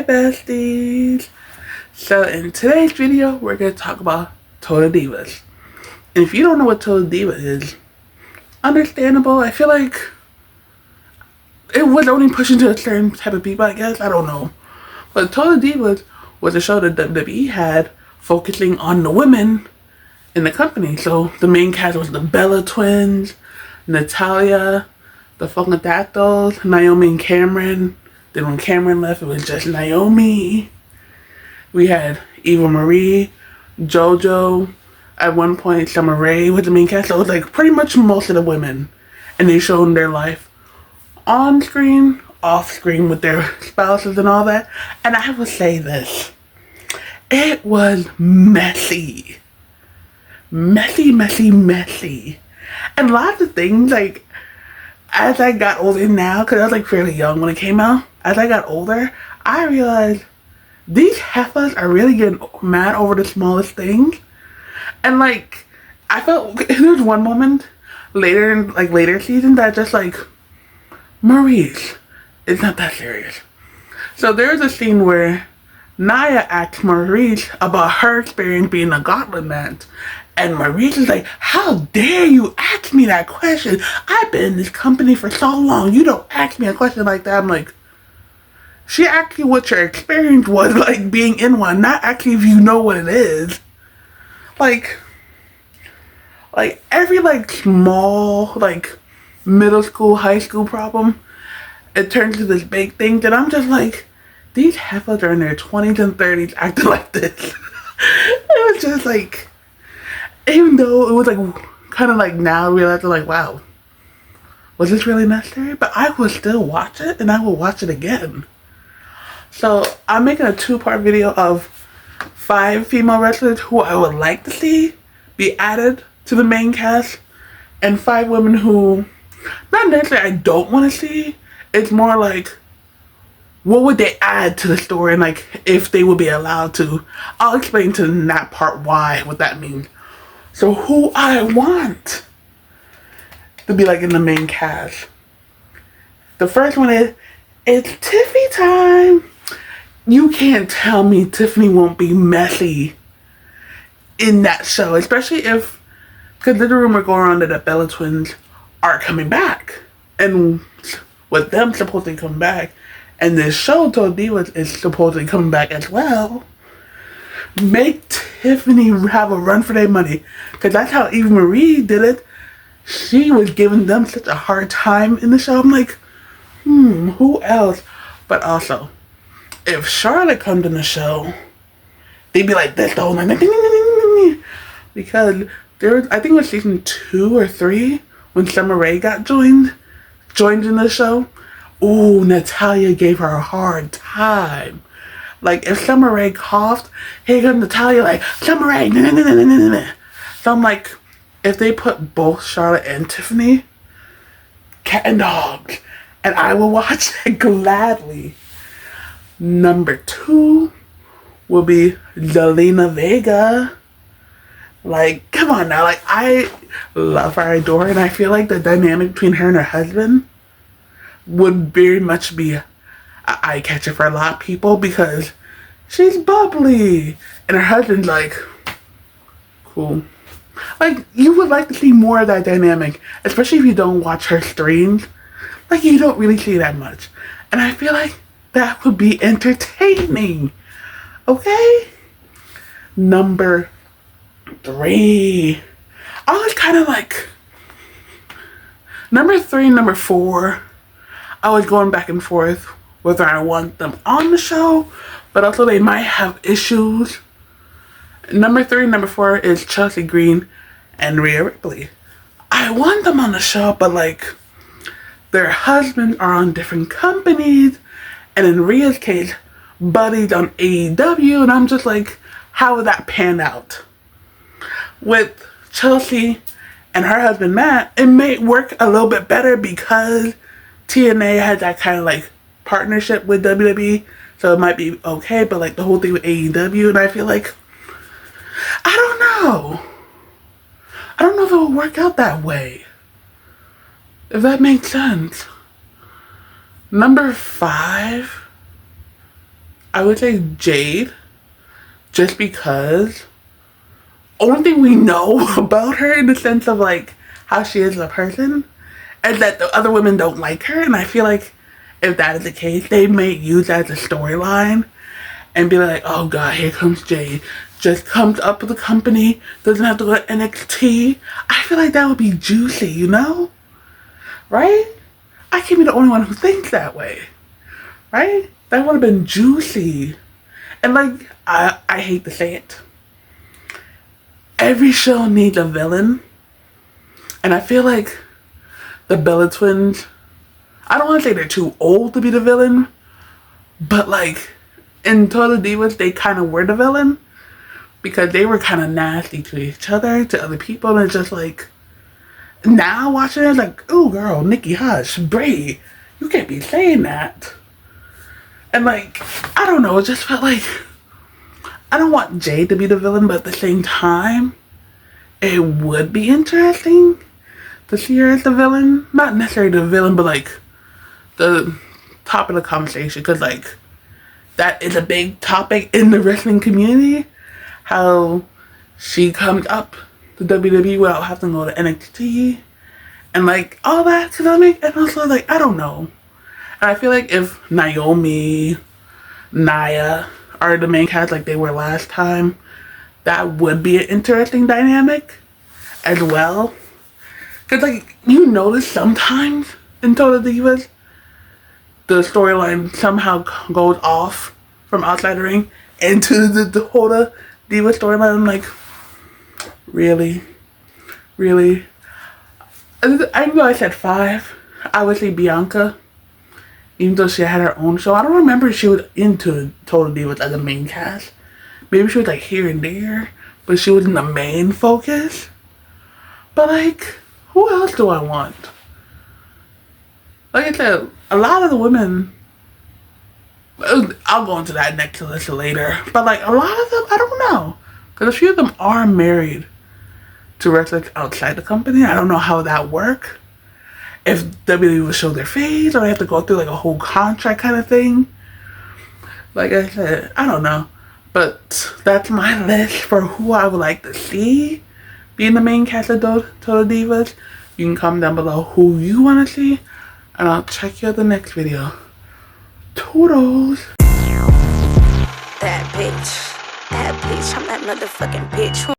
besties. So in today's video, we're going to talk about Total Divas. And if you don't know what Total Diva is, understandable. I feel like it was only pushing to a certain type of people, I guess. I don't know. But Total Divas was a show that WWE had focusing on the women in the company. So the main cast was the Bella twins, Natalia, the Funkadactyls, Naomi and Cameron. Then when Cameron left, it was just Naomi. We had Eva Marie, JoJo. At one point, Summer Rae was the main cast. So it was like pretty much most of the women. And they showed their life on screen, off screen with their spouses and all that. And I will say this. It was messy. Messy, messy, messy. And lots of things, like, as I got older now, because I was like fairly young when it came out, as I got older, I realized these heifers are really getting mad over the smallest things. And like, I felt, there was one moment later in later season that just like, Maurice, it's not that serious. So there's a scene where Naya asks Maurice about her experience being a gauntlet match. And Maurice is like, how dare you ask me that question? I've been in this company for so long. You don't ask me a question like that. I'm like, she asked you what your experience was like being in one, not actually if you know what it is. Like every small middle school, high school problem, it turns to this big thing that I'm just like, these heifers are in their 20s and 30s acting like this. It was just like, even though it was kind of now realizing wow, was this really necessary? But I will still watch it and I will watch it again. So I'm making a 2-part video of 5 female wrestlers who I would like to see be added to the main cast, and 5 women who not necessarily I don't want to see. It's more like, what would they add to the story, and if they would be allowed to. I'll explain to that part why, what that means. So who I want to be in the main cast. The first one is, it's Tiffany time. You can't tell me Tiffany won't be messy in that show, especially if, because there's a rumor going around that the Bella twins are coming back. And with them supposedly coming back, and this show, Total Divas, is supposedly coming back as well, make Tiffany have a run for their money. Because that's how Eva Marie did it. She was giving them such a hard time in the show. I'm like, who else? But also, if Charlotte comes in the show, they'd be like this the whole night. Because there was, I think it was season 2 or 3, when Summer Rae got joined in the show. Ooh, Natalia gave her a hard time. If Summer Rae coughed, here comes Natalia Summer Rae, So I'm like, if they put both Charlotte and Tiffany, cat and dog, and I will watch it gladly. Number 2 will be Zelina Vega. Come on now, I love her, I adore her, and I feel like the dynamic between her and her husband would very much be an eye catcher for a lot of people, because she's bubbly and her husband's cool. You would like to see more of that dynamic, especially if you don't watch her streams. You don't really see that much, and I feel like that would be entertaining. Okay? Number 3. I was kind of number 3 and number 4. I was going back and forth whether I want them on the show, but also they might have issues. Number 3 and number 4 is Chelsea Green and Rhea Ripley. I want them on the show, but their husbands are on different companies, and in Rhea's case, Buddy's on AEW, and I'm just how would that pan out? With Chelsea and her husband Matt, it may work a little bit better because TNA has that kind of partnership with WWE, so it might be okay, but the whole thing with AEW, and I feel I don't know. I don't know if it will work out that way. If that makes sense. Number 5, I would say Jade, just because only thing we know about her in the sense of like how she is as a person is that the other women don't like her, and I feel like if that is the case, they may use that as a storyline and be like, oh god, here comes Jade, just comes up with the company, doesn't have to go to NXT. I feel like that would be juicy, you know? Right? I can't be the only one who thinks that way. Right? That would have been juicy. And like, I hate to say it, every show needs a villain. And I feel like the Bella twins, I don't want to say they're too old to be the villain, but like in Total Divas, they kind of were the villain because they were kind of nasty to each other, to other people. And it's just like, now watching it, it's like, ooh girl, Nikki Hush, Bray, you can't be saying that. And like, I don't know, it just felt like, I don't want Jade to be the villain, but at the same time, it would be interesting to see her as the villain. Not necessarily the villain, but like the top of the conversation, because like that is a big topic in the wrestling community, how she comes up to WWE without having to go to NXT and like all that. Cause and also like, I don't know, and I feel like if Naomi, Nia are the main cast like they were last time, that would be an interesting dynamic as well. Cause like, you notice sometimes in Total Divas, the storyline somehow goes off from outside the ring into the Total Diva storyline. I'm like, really? Really? I know I said 5. I would say Bianca, even though she had her own show. I don't remember if she was into Total Divas as a main cast. Maybe she was like here and there, but she wasn't the main focus. But like, who else do I want? Like I said, a lot of the women, I'll go into that next list later, but like a lot of them, I don't know. Because a few of them are married to wrestlers outside the company. I don't know how that work. If WWE will show their face, or they have to go through like a whole contract kind of thing. Like I said, I don't know. But that's my list for who I would like to see being the main cast of Total Divas. You can comment down below who you want to see, and I'll check you at the next video. Toodles. That bitch. I'm that motherfucking bitch.